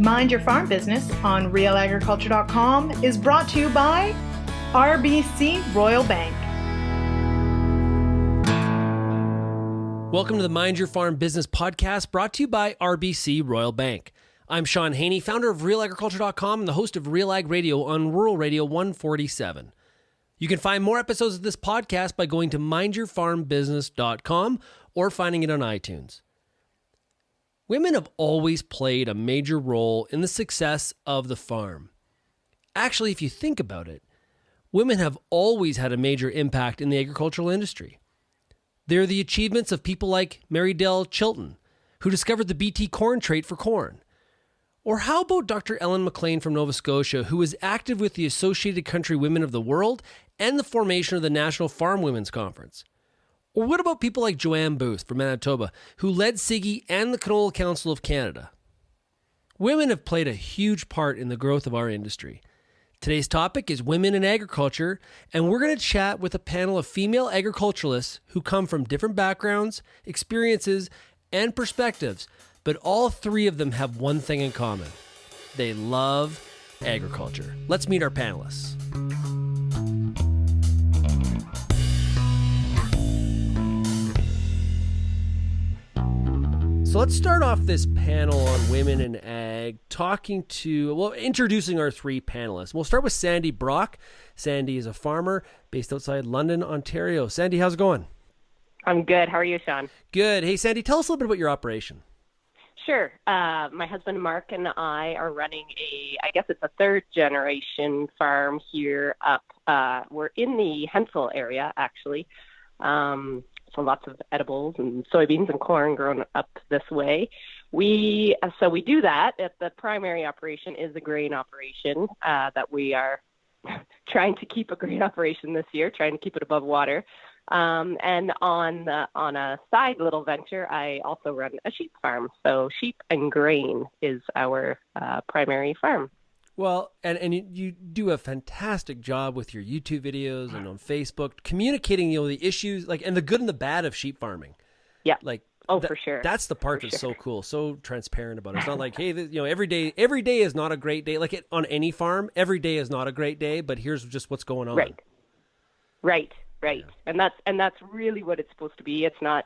Mind Your Farm Business on realagriculture.com is brought to you by RBC Royal Bank. Welcome to the Mind Your Farm Business podcast brought to you by RBC Royal Bank. I'm Sean Haney, founder of realagriculture.com and the host of Real Ag Radio on Rural Radio 147. You can find more episodes of this podcast by going to mindyourfarmbusiness.com or finding it on iTunes. Women have always played a major role in the success of the farm. Actually, if you think about it, women have always had a major impact in the agricultural industry. They're the achievements of people like Mary Dell Chilton, who discovered the BT corn trait for corn. Or how about Dr. Ellen McLean from Nova Scotia, who was active with the Associated Country Women of the World and the formation of the National Farm Women's Conference? Or what about people like Joanne Booth from Manitoba, who led SIGI and the Canola Council of Canada? Women have played a huge part in the growth of our industry. Today's topic is women in agriculture, and we're going to chat with a panel of female agriculturalists who come from different backgrounds, experiences, and perspectives, but all three of them have one thing in common. They love agriculture. Let's meet our panelists. So let's start off this panel on women in ag, introducing our three panelists. We'll start with Sandy Brock. Sandy is a farmer based outside London, Ontario. Sandy, how's it going? I'm good. How are you, Sean? Good. Hey, Sandy, tell us a little bit about your operation. Sure. My husband Mark and I are running it's a third generation farm here up. We're in the Hensel area, actually. So lots of edibles and soybeans and corn grown up this way. We do that. The primary operation is a grain operation that we are trying to keep a grain operation this year, trying to keep it above water. And on a side little venture, I also run a sheep farm. So sheep and grain is our primary farm. Well, and you do a fantastic job with your YouTube videos and on Facebook, communicating, the issues, and the good and the bad of sheep farming. Yeah. For sure. That's the part that's so cool, so transparent about it. It's not like, hey, every day is not a great day. On any farm, every day is not a great day, but here's just what's going on. Right. Yeah. And that's really what it's supposed to be. It's not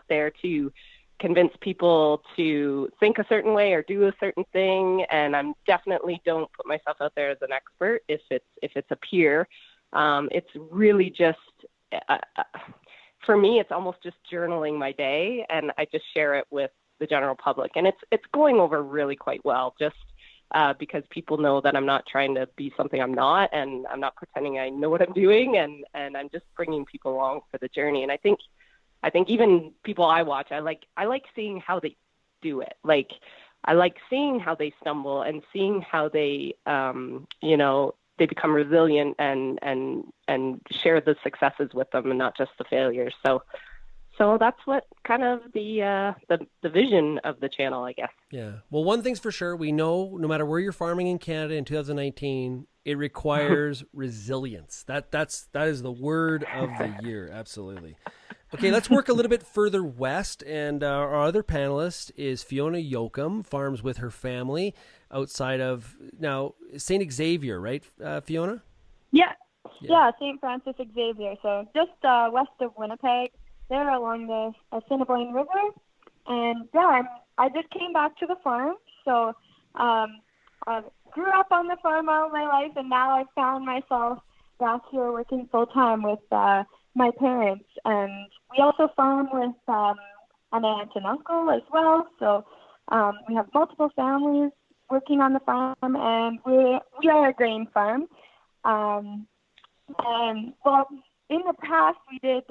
there to convince people to think a certain way or do a certain thing. And I'm definitely don't put myself out there as an expert if it's a peer. It's really just, for me, it's almost just journaling my day, and I just share it with the general public. And it's going over really quite well, just because people know that I'm not trying to be something I'm not, and I'm not pretending I know what I'm doing, and I'm just bringing people along for the journey. And I think even people I watch, I like seeing how they do it. I like seeing how they stumble and seeing how they, they become resilient and share the successes with them and not just the failures. So that's what kind of the vision of the channel, I guess. Yeah. Well, one thing's for sure, we know no matter where you're farming in Canada in 2019, it requires resilience. That is the word of the year. Absolutely. Okay, let's work a little bit further west, and our other panelist is Fiona Yoakum, farms with her family outside of, now, St. Xavier, right, Fiona? Yeah, St. Francis Xavier, so just west of Winnipeg, there along the Assiniboine River, and I just came back to the farm, so I grew up on the farm all my life, and now I found myself back here working full-time with my parents, and we also farm with an aunt and uncle as well. So we have multiple families working on the farm, and we are a grain farm. In the past, we did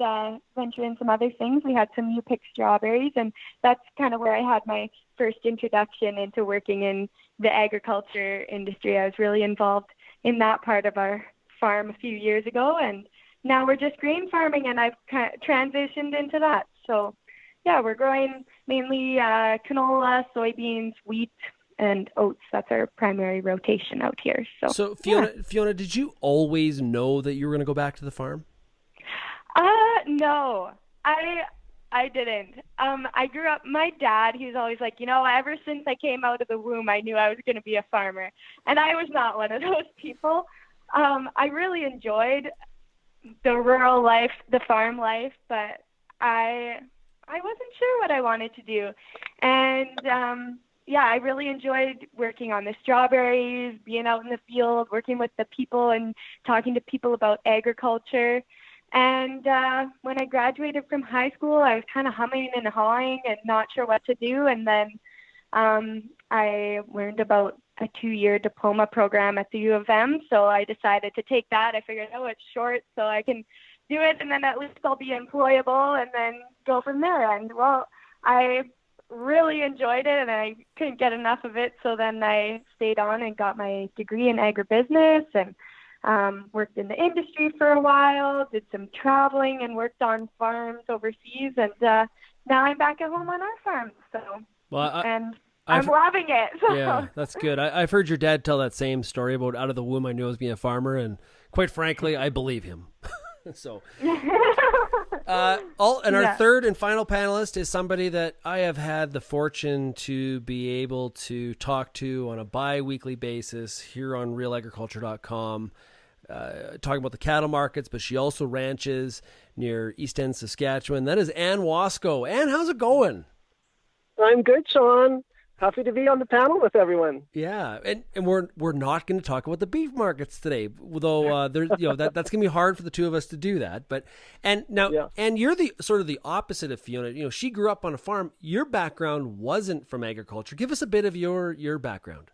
venture in some other things. We had some U-pick strawberries, and that's kind of where I had my first introduction into working in the agriculture industry. I was really involved in that part of our farm a few years ago, and now we're just grain farming, and I've kind of transitioned into that. So, we're growing mainly canola, soybeans, wheat, and oats. That's our primary rotation out here. So Fiona, did you always know that you were going to go back to the farm? No. I didn't. I grew up, my dad, he was always like, ever since I came out of the womb, I knew I was going to be a farmer. And I was not one of those people. I really enjoyed the rural life, the farm life, but I wasn't sure what I wanted to do. And I really enjoyed working on the strawberries, being out in the field, working with the people and talking to people about agriculture. And when I graduated from high school, I was kind of humming and hawing and not sure what to do. And then I learned about a 2-year diploma program at the U of M. So I decided to take that. I figured, it's short, so I can do it. And then at least I'll be employable and then go from there. And, I really enjoyed it and I couldn't get enough of it. So then I stayed on and got my degree in agribusiness and worked in the industry for a while, did some traveling and worked on farms overseas. And now I'm back at home on our farm. So, I'm loving it. So. Yeah, that's good. I've heard your dad tell that same story about out of the womb I knew I was being a farmer. And quite frankly, I believe him. So, our third and final panelist is somebody that I have had the fortune to be able to talk to on a bi-weekly basis here on realagriculture.com, talking about the cattle markets, but she also ranches near East End, Saskatchewan. That is Ann Wasco. Ann, how's it going? I'm good, Sean. Happy to be on the panel with everyone. Yeah, and we're not going to talk about the beef markets today, though there's that's going to be hard for the two of us to do that. But and you're the sort of the opposite of Fiona. She grew up on a farm. Your background wasn't from agriculture. Give us a bit of your background.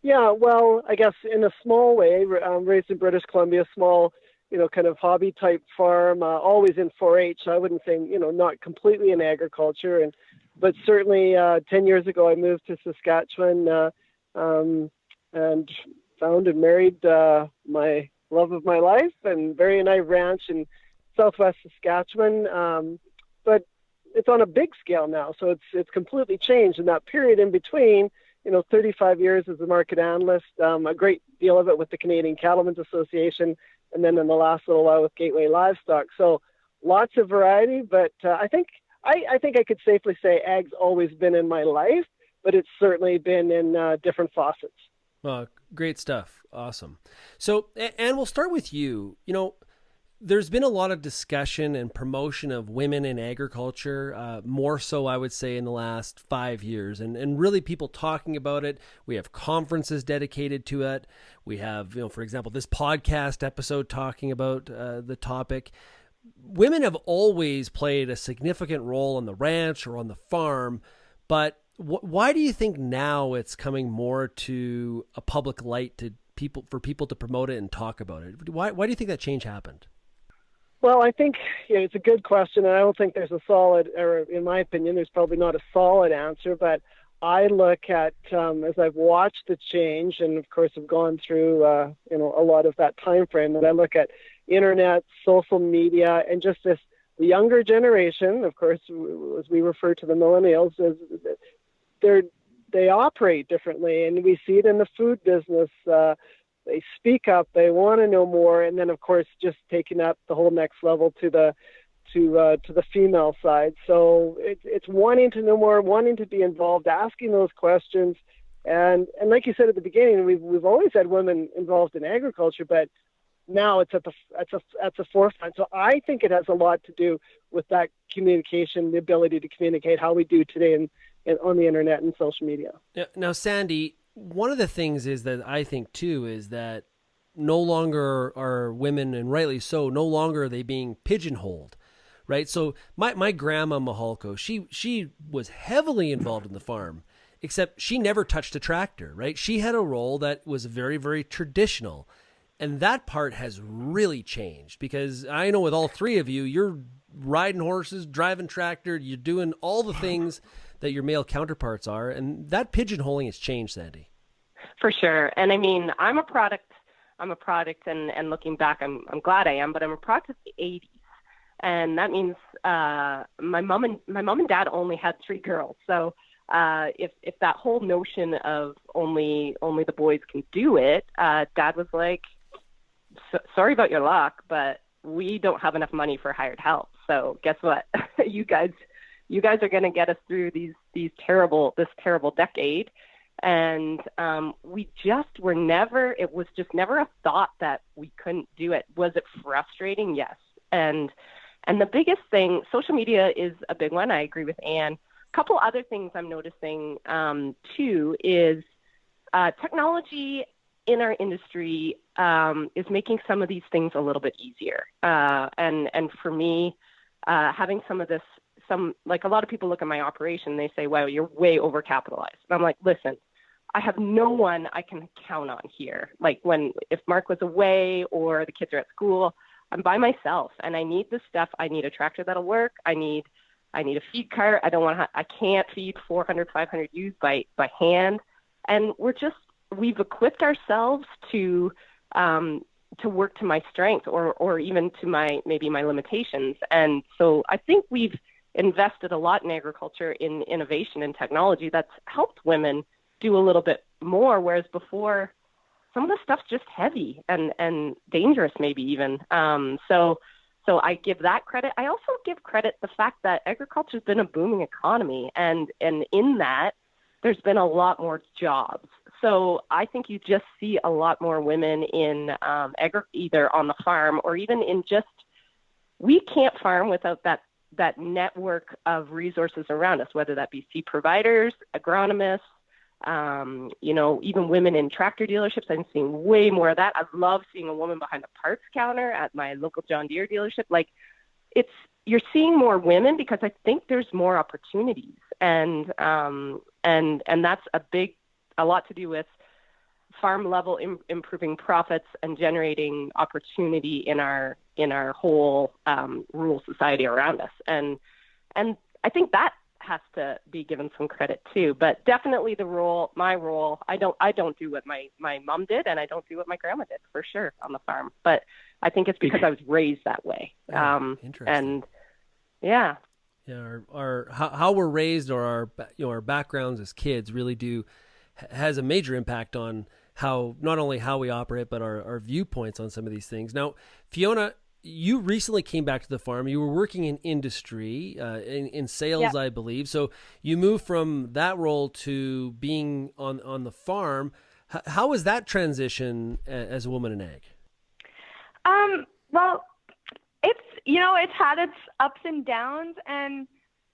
Yeah, well, I guess in a small way, raised in British Columbia, small, kind of hobby type farm, always in 4-H. I wouldn't say, not completely in agriculture, but certainly 10 years ago, I moved to Saskatchewan and found and married my love of my life, and Barry and I ranch in southwest Saskatchewan. But it's on a big scale now, so it's completely changed. In that period in between, 35 years as a market analyst, a great deal of it with the Canadian Cattlemen's Association, and then in the last little while with Gateway Livestock. So lots of variety, but I think I could safely say ag's always been in my life, but it's certainly been in different faucets. Well, great stuff. Awesome. So, and we'll start with you. There's been a lot of discussion and promotion of women in agriculture, more so, I would say, in the last 5 years, and really people talking about it. We have conferences dedicated to it. We have, for example, this podcast episode talking about the topic. Women have always played a significant role on the ranch or on the farm, but why do you think now it's coming more to a public light for people to promote it and talk about it? Why do you think that change happened? Well, I think it's a good question, and I don't think there's a solid, or in my opinion, there's probably not a solid answer, but I look at, as I've watched the change, and of course have gone through, a lot of that time frame, and I look at internet, social media, and just the younger generation, of course, as we refer to the millennials, they operate differently, and we see it in the food business. They speak up, they want to know more, and then of course just taking up the whole next level to the female side. So it's wanting to know more, wanting to be involved, asking those questions, and like you said at the beginning, we've always had women involved in agriculture, but now it's at the forefront. So I think it has a lot to do with that communication, the ability to communicate how we do today on the internet and social media. Now, Sandy, one of the things is that I think too is that no longer are women, and rightly so, no longer are they being pigeonholed, right? So my grandma Mahalko, she was heavily involved in the farm, except she never touched a tractor, right? She had a role that was very, very traditional. And that part has really changed, because I know with all three of you, you're riding horses, driving tractor, you're doing all the things that your male counterparts are. And that pigeonholing has changed, Sandy. For sure. And I mean, I'm a product and looking back, I'm glad I am, but I'm a product of the 80s. And that means my mom and dad only had 3 girls. So if that whole notion of only the boys can do it, dad was like, sorry about your luck, but we don't have enough money for hired help. So guess what? you guys are going to get us through this terrible decade. And we just were never, it was just never a thought that we couldn't do it. Was it frustrating? Yes. And the biggest thing, social media is a big one. I agree with Anne. A couple other things I'm noticing too is technology in our industry is making some of these things a little bit easier. And for me, having like a lot of people look at my operation, they say, wow, you're way overcapitalized. And I'm like, listen, I have no one I can count on here. Like if Mark was away or the kids are at school, I'm by myself and I need this stuff. I need a tractor that'll work. I need a feed cart. I can't feed 400, 500 ewes by hand. And we've equipped ourselves to work to my strength or even to maybe my limitations. And so I think we've invested a lot in agriculture, in innovation and technology that's helped women do a little bit more, whereas before some of the stuff's just heavy and dangerous maybe even. So I give that credit. I also give credit the fact that agriculture has been a booming economy, and in that there's been a lot more jobs. So I think you just see a lot more women in either on the farm or even in we can't farm without that network of resources around us, whether that be seed providers, agronomists, even women in tractor dealerships. I'm seeing way more of that. I love seeing a woman behind the parts counter at my local John Deere dealership. Like you're seeing more women because I think there's more opportunities, and that's a lot to do with farm level improving profits and generating opportunity in our whole rural society around us. And I think that has to be given some credit too, but definitely my role, I don't do what my mom did, and I don't do what my grandma did for sure on the farm, but I think it's because I was raised that way. Interesting. And yeah. Yeah. How we're raised or our backgrounds as kids really has a major impact on not only how we operate, but our viewpoints on some of these things. Now, Fiona, you recently came back to the farm. You were working in industry, in sales, Yep. I believe. So you moved from that role to being on the farm. How was that transition as a woman in ag? Well, it's had its ups and downs, and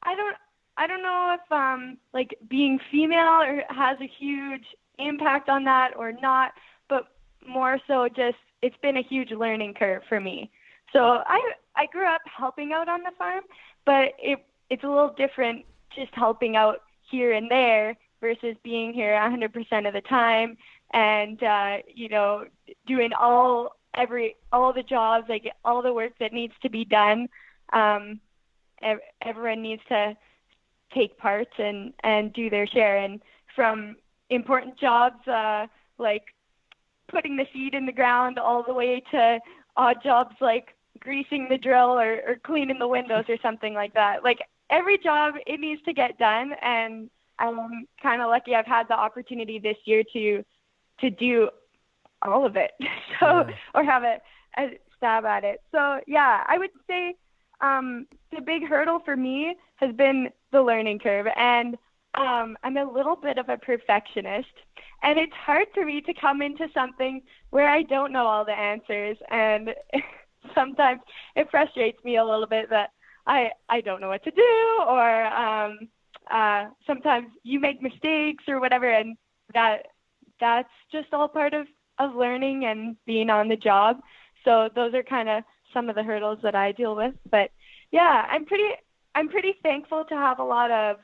I don't know if like being female has a huge impact on that or not, but more so just it's been a huge learning curve for me. So I grew up helping out on the farm, but it's a little different just helping out here and there versus being here 100% of the time and doing all the jobs, like all the work that needs to be done. Everyone needs to take part and do their share, and from important jobs like putting the seed in the ground all the way to odd jobs like greasing the drill or cleaning the windows or something like that. Like every job, it needs to get done, and I'm kind of lucky I've had the opportunity this year to do all of it. Or have a stab at it. So yeah, I would say the big hurdle for me has been the learning curve, and I'm a little bit of a perfectionist, and it's hard for me to come into something where I don't know all the answers, and sometimes it frustrates me a little bit that I don't know what to do, or sometimes you make mistakes or whatever, and that's just all part of learning and being on the job. So those are kind of some of the hurdles that I deal with. But yeah, I'm pretty thankful to have a lot of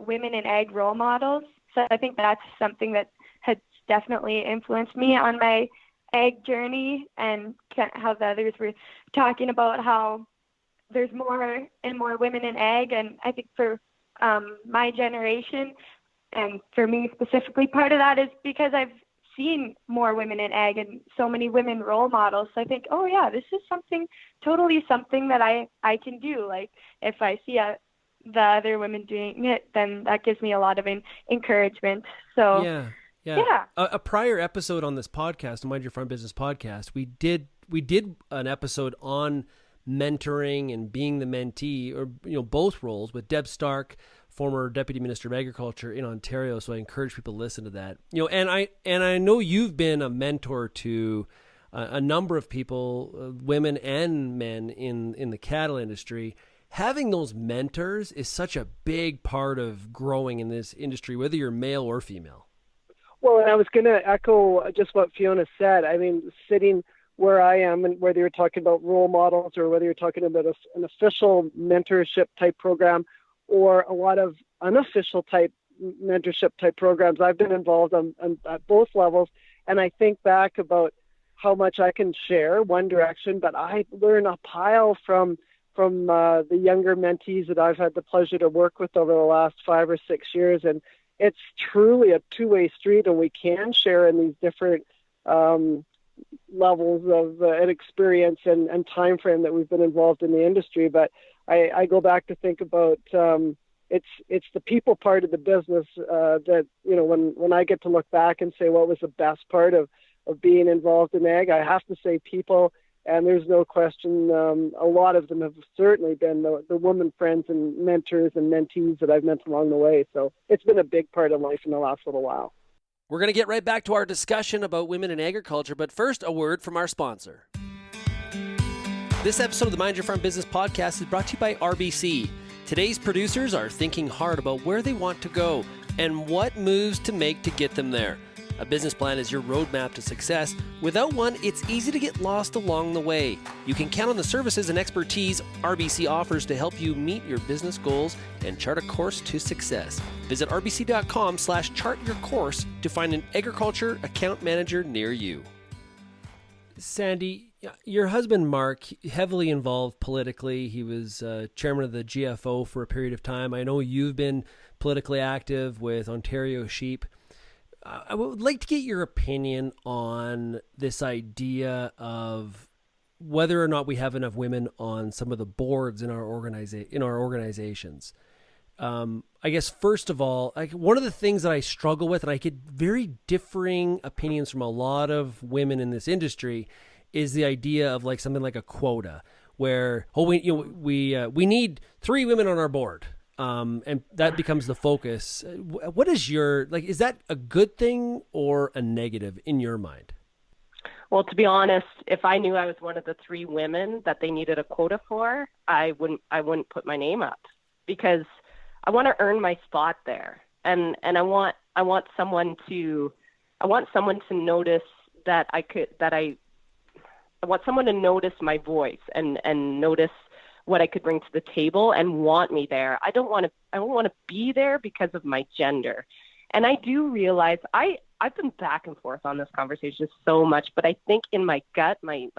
women in ag role models. So I think that's something that has definitely influenced me on my ag journey, and how the others were talking about how there's more and more women in ag. And I think for my generation, and for me specifically, part of that is because I've seen more women in ag and so many women role models. So I think, oh yeah, this is totally something that I can do. Like if I see the other women doing it, then that gives me a lot of encouragement. So yeah. A prior episode on this podcast, the Mind Your Farm Business podcast, we did an episode on mentoring and being the mentee, or both roles, with Deb Stark, former Deputy Minister of Agriculture in Ontario. So I encourage people to listen to that. And I know you've been a mentor to a number of people, women and men in the cattle industry. Having those mentors is such a big part of growing in this industry, whether you're male or female. Well, and I was going to echo just what Fiona said. I mean, sitting where I am, and whether you're talking about role models or whether you're talking about an official mentorship type program or a lot of unofficial type mentorship type programs, I've been involved at both levels. And I think back about how much I can share one direction, but I learn a pile from the younger mentees that I've had the pleasure to work with over the last 5 or 6 years. And it's truly a two-way street, and we can share in these different levels of an experience and time frame that we've been involved in the industry. But I go back to think about it's the people part of the business that, when I get to look back and say what was the best part of being involved in ag, I have to say people. And there's no question, a lot of them have certainly been the woman friends and mentors and mentees that I've met along the way. So it's been a big part of life in the last little while. We're going to get right back to our discussion about women in agriculture, but first, a word from our sponsor. This episode of the Mind Your Farm Business Podcast is brought to you by RBC. Today's producers are thinking hard about where they want to go and what moves to make to get them there. A business plan is your roadmap to success. Without one, it's easy to get lost along the way. You can count on the services and expertise RBC offers to help you meet your business goals and chart a course to success. Visit rbc.com/chartyourcourse to find an agriculture account manager near you. Sandy, your husband Mark, heavily involved politically. He was chairman of the GFO for a period of time. I know you've been politically active with Ontario Sheep. I would like to get your opinion on this idea of whether or not we have enough women on some of the boards in our organizations. I guess, first of all, one of the things that I struggle with, and I get very differing opinions from a lot of women in this industry, is the idea of something like a quota, where we need 3 women on our board. And that becomes the focus. What is is that a good thing or a negative in your mind? Well, to be honest, if I knew I was one of the 3 women that they needed a quota for, I wouldn't put my name up, because I want to earn my spot there. And I want someone to notice that I want someone to notice my voice and notice what I could bring to the table and want me there. I don't want to be there because of my gender. And I do realize I've been back and forth on this conversation so much, but I think in my gut, my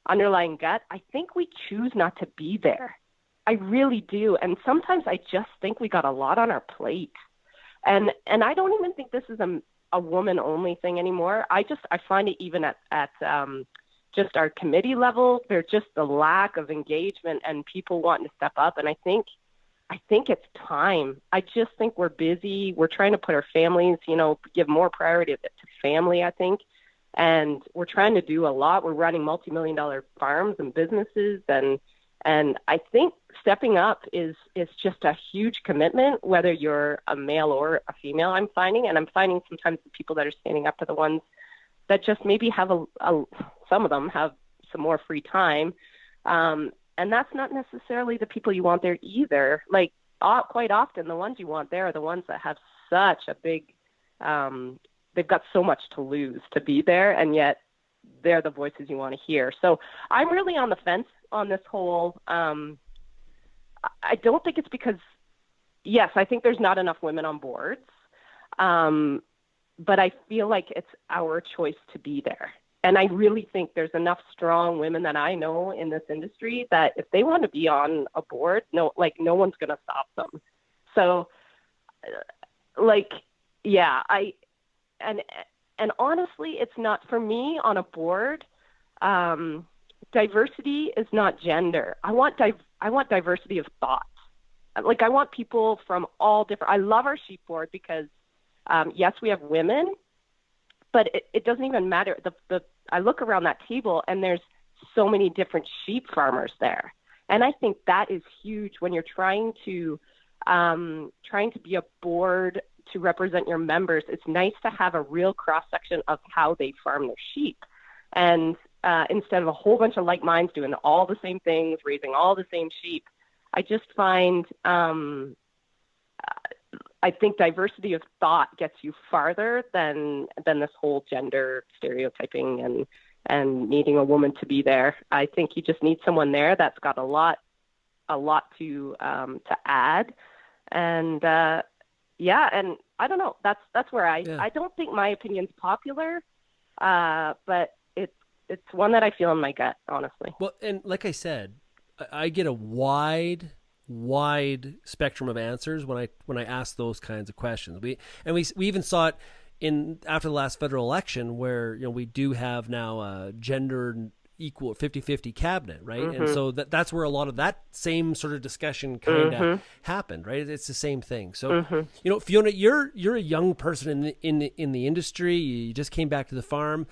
underlying gut, I think we choose not to be there. I really do. And sometimes I just think we got a lot on our plate. And I don't even think this is a woman only thing anymore. I find it even at just our committee level, there's just the lack of engagement and people wanting to step up. And I think it's time. I just think we're busy. We're trying to put our families, give more priority to family, I think. And we're trying to do a lot. We're running multi-million-dollar farms and businesses. And I think stepping up is just a huge commitment, whether you're a male or a female, I'm finding. And I'm finding sometimes the people that are standing up to the ones that just maybe have some of them have some more free time. And that's not necessarily the people you want there either. Quite often the ones you want there are the ones that have such a big, they've got so much to lose to be there, and yet they're the voices you want to hear. So I'm really on the fence on this whole, I don't think it's because, yes, I think there's not enough women on boards. But I feel like it's our choice to be there. And I really think there's enough strong women that I know in this industry that if they want to be on a board, no one's going to stop them. So, and honestly, it's not for me on a board. Diversity is not gender. I want diversity of thought. I want people from all different. I love our sheep board because yes, we have women, but it doesn't even matter. I look around that table and there's so many different sheep farmers there. And I think that is huge when you're trying to be a board to represent your members. It's nice to have a real cross-section of how they farm their sheep. And instead of a whole bunch of like minds doing all the same things, raising all the same sheep, I just find I think diversity of thought gets you farther than this whole gender stereotyping and needing a woman to be there. I think you just need someone there that's got a lot to add. And and I don't know. That's where I don't think my opinion's popular, but it's one that I feel in my gut, honestly. Well, and like I said, I get a wide spectrum of answers when I ask those kinds of questions. We even saw it after the last federal election, where we do have now a gender equal 50-50 cabinet, right? Mm-hmm. And so that's where a lot of that same sort of discussion kind of happened, right? It's the same thing. So Fiona, you're a young person in the industry. You just came back to the farm.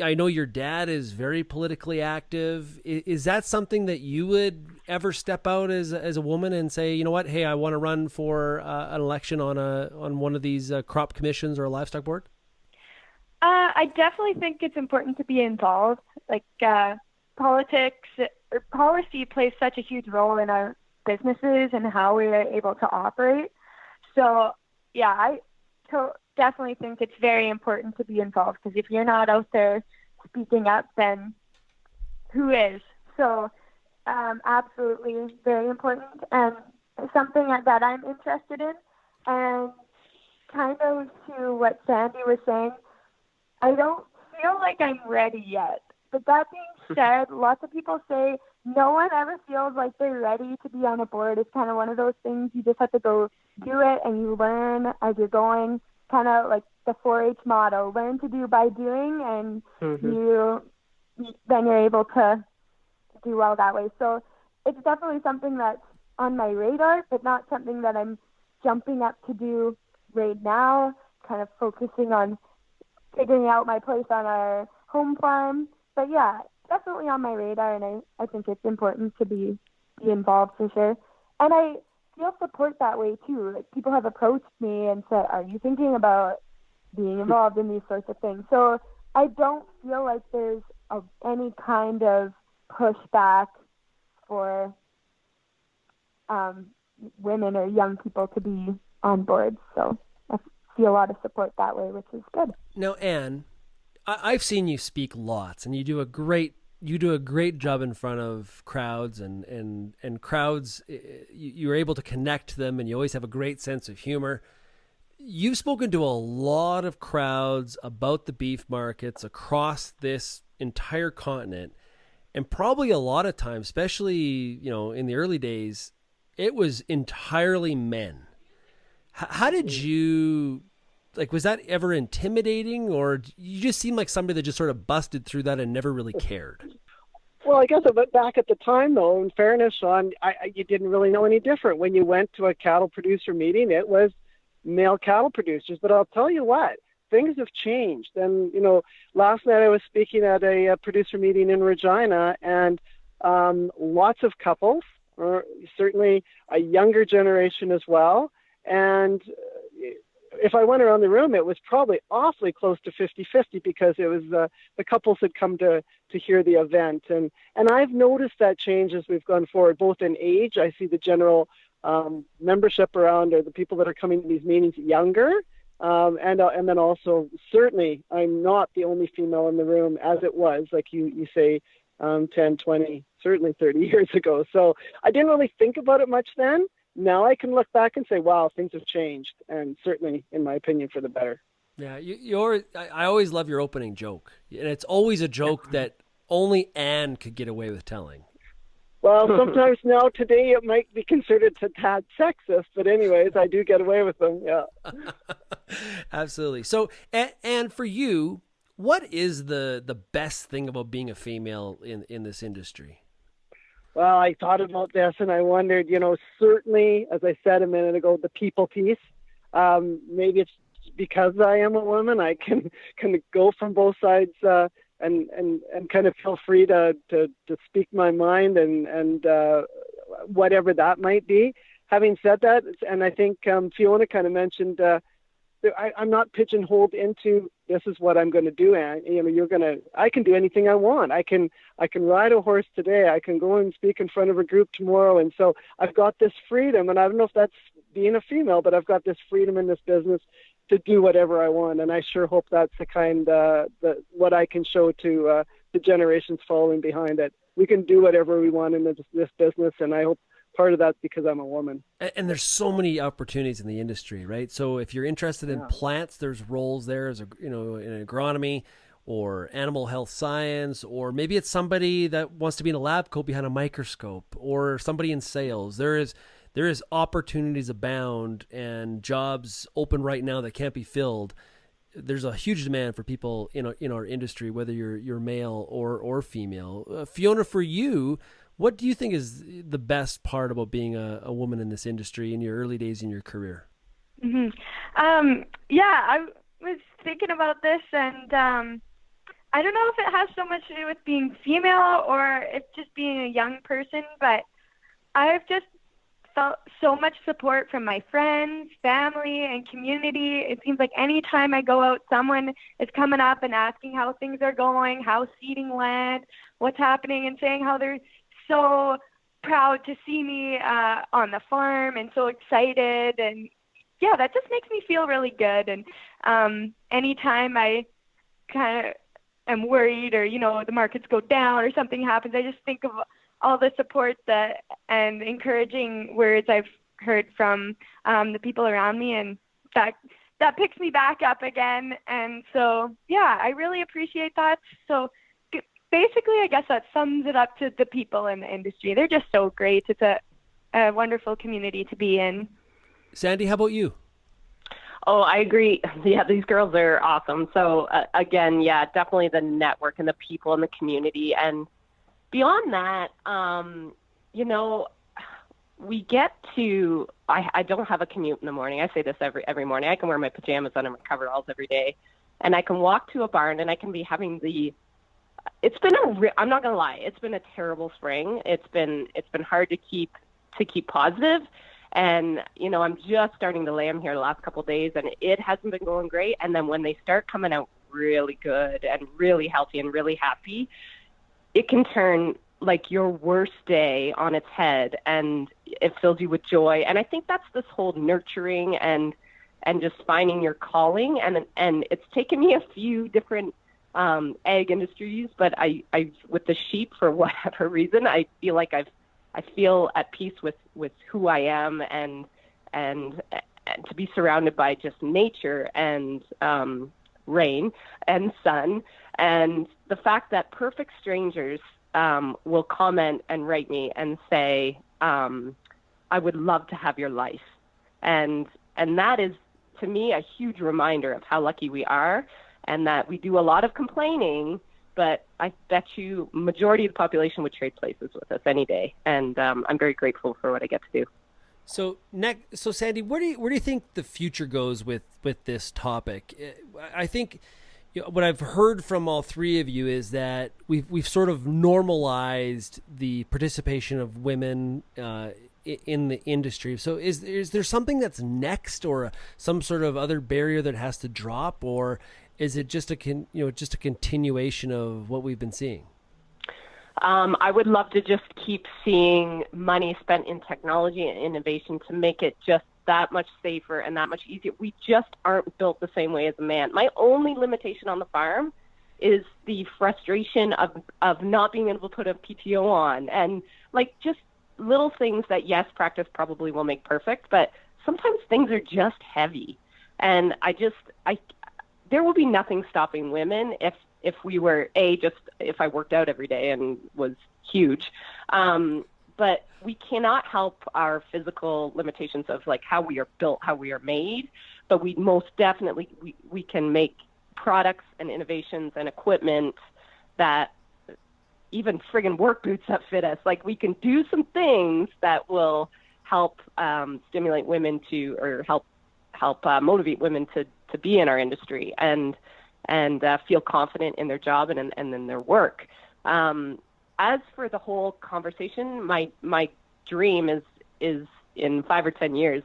I know your dad is very politically active. Is that something that you would ever step out as a woman and say, you know what, hey, I want to run for an election on one of these crop commissions or a livestock board? I definitely think it's important to be involved. Like politics or policy plays such a huge role in our businesses and how we are able to operate. So yeah, I definitely think it's very important to be involved, because if you're not out there speaking up, then who is? So absolutely very important, and something that I'm interested in. And kind of to what Sandy was saying, I don't feel like I'm ready yet. But that being said, lots of people say no one ever feels like they're ready to be on a board. It's kind of one of those things you just have to go do it, and you learn as you're going. Kind of like the 4-H motto, learn to do by doing, and then you're able to do well that way. So it's definitely something that's on my radar, but not something that I'm jumping up to do right now, kind of focusing on figuring out my place on our home farm. But yeah, definitely on my radar, and I think it's important to be involved for sure. And I feel support that way too. Like, people have approached me and said, are you thinking about being involved in these sorts of things? So I don't feel like there's any kind of pushback for women or young people to be on board. So I see a lot of support that way, which is good. Now, Anne, I've seen you speak lots, and you do a great job in front of crowds, and crowds, you're able to connect to them, and you always have a great sense of humor. You've spoken to a lot of crowds about the beef markets across this entire continent, and probably a lot of times, especially in the early days, it was entirely men. How did you, was that ever intimidating, or you just seem like somebody that just sort of busted through that and never really cared? Well, I guess back at the time, though, in fairness, Shaun, you didn't really know any different. When you went to a cattle producer meeting, it was male cattle producers. But I'll tell you what, things have changed. And, last night I was speaking at a producer meeting in Regina, and lots of couples, or certainly a younger generation as well. And if I went around the room, it was probably awfully close to 50-50, because it was the couples had come to hear the event. And I've noticed that change as we've gone forward, both in age. I see the general membership around, or the people that are coming to these meetings, younger. And then also, certainly, I'm not the only female in the room, as it was, like you say, 10, 20, certainly 30 years ago. So I didn't really think about it much then. Now I can look back and say, wow, things have changed, and certainly, in my opinion, for the better. Yeah, I always love your opening joke, and it's always a joke that only Anne could get away with telling. Well, sometimes now today it might be considered a tad sexist, but anyways, I do get away with them. Yeah. Absolutely. So, and for you, what is the best thing about being a female in this industry? Well, I thought about this, and I wondered, certainly, as I said a minute ago, the people piece. Maybe it's because I am a woman, I can go from both sides kind of feel free to speak my mind and whatever that might be. Having said that, and I think Fiona kind of mentioned, I'm not pigeonholed into this is what I'm going to do. And I can do anything I want. I can ride a horse today. I can go and speak in front of a group tomorrow. And so I've got this freedom, and I don't know if that's being a female, but I've got this freedom in this business to do whatever I want. And I sure hope that's the kind what I can show to the generations following behind it. We can do whatever we want in this business, and I hope part of that's because I'm a woman. And there's so many opportunities in the industry, right? So if you're interested in plants, there's roles there as in agronomy or animal health science, or maybe it's somebody that wants to be in a lab coat behind a microscope, or somebody in sales. There is opportunities abound and jobs open right now that can't be filled. There's a huge demand for people in our industry, whether you're male or female. Fiona, for you, what do you think is the best part about being a woman in this industry in your early days in your career? Mm-hmm. I was thinking about this, and I don't know if it has so much to do with being female or if just being a young person, but I've just felt so much support from my friends, family, and community. It seems like anytime I go out, someone is coming up and asking how things are going, how seeding went, what's happening, and saying how they're so proud to see me on the farm and so excited. And yeah, that just makes me feel really good. And anytime I kind of am worried or, the markets go down or something happens, I just think of all the support and encouraging words I've heard from the people around me. And that picks me back up again. And so, yeah, I really appreciate that. So basically, I guess that sums it up to the people in the industry. They're just so great. It's a wonderful community to be in. Sandy, how about you? Oh, I agree. Yeah, these girls are awesome. So again, yeah, definitely the network and the people in the community. And beyond that, we get to, I don't have a commute in the morning. I say this every morning. I can wear my pajamas under my coveralls every day, and I can walk to a barn and I can be having it's been I'm not going to lie. It's been a terrible spring. It's been hard to keep positive. And, I'm just starting to lamb here the last couple of days, and it hasn't been going great. And then when they start coming out really good and really healthy and really happy, it can turn like your worst day on its head, and it fills you with joy. And I think that's this whole nurturing and just finding your calling. And it's taken me a few different egg industries, but I with the sheep, for whatever reason, I feel like I feel at peace with who I am, and to be surrounded by just nature and rain and sun, and the fact that perfect strangers will comment and write me and say, I would love to have your life. And that is, to me, a huge reminder of how lucky we are, and that we do a lot of complaining, but I bet you majority of the population would trade places with us any day. And I'm very grateful for what I get to do. So Sandy, where do you think the future goes with this topic? I think what I've heard from all three of you is that we've sort of normalized the participation of women in the industry. So is there something that's next, or some sort of other barrier that has to drop, or is it just a continuation of what we've been seeing? I would love to just keep seeing money spent in technology and innovation to make it just that much safer and that much easier. We just aren't built the same way as a man. My only limitation on the farm is the frustration of not being able to put a PTO on, and just little things that, yes, practice probably will make perfect, but sometimes things are just heavy. And there will be nothing stopping women if we were if I worked out every day and was huge. But we cannot help our physical limitations of how we are built, how we are made. But we most definitely, we can make products and innovations and equipment that, even friggin' work boots that fit us. We can do some things that will help stimulate women or help motivate women to be in our industry. And and feel confident in their job and in their work. As for the whole conversation, my dream is in 5 or 10 years,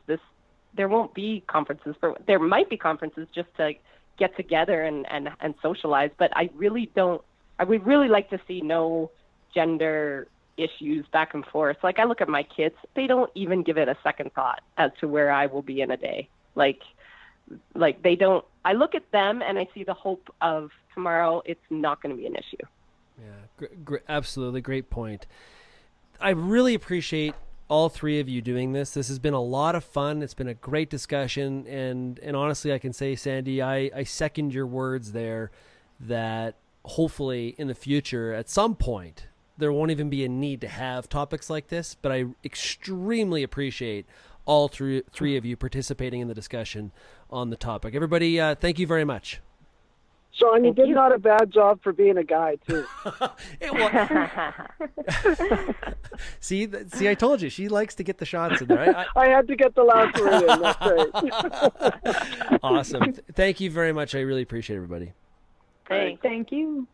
there won't be conferences. There might be conferences just to get together and socialize, but I would really like to see no gender issues back and forth. Like, I look at my kids, they don't even give it a second thought as to where I will be in a day. Like they don't. I look at them and I see the hope of tomorrow. It's not going to be an issue. Yeah, absolutely. Great point. I really appreciate all three of you doing this. This has been a lot of fun. It's been a great discussion. And honestly, I can say, Sandy, I second your words there, that hopefully in the future, at some point, there won't even be a need to have topics like this. But I extremely appreciate all three of you participating in the discussion on the topic. Everybody, thank you very much. Shaun, you did not a bad job for being a guy, too. See, I told you, she likes to get the shots in there. I had to get the last word in, that's right. Awesome. Thank you very much. I really appreciate it, everybody. Thank you.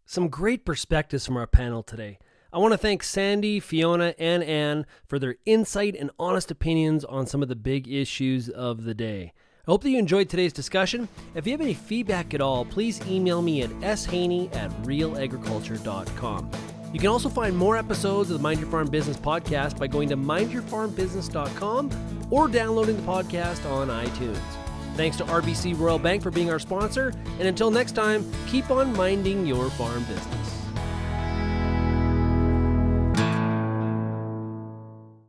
Some great perspectives from our panel today. I want to thank Sandy, Fiona, and Anne for their insight and honest opinions on some of the big issues of the day. I hope that you enjoyed today's discussion. If you have any feedback at all, please email me at shaney@realagriculture.com. You can also find more episodes of the Mind Your Farm Business podcast by going to mindyourfarmbusiness.com or downloading the podcast on iTunes. Thanks to RBC Royal Bank for being our sponsor, and until next time, keep on minding your farm business.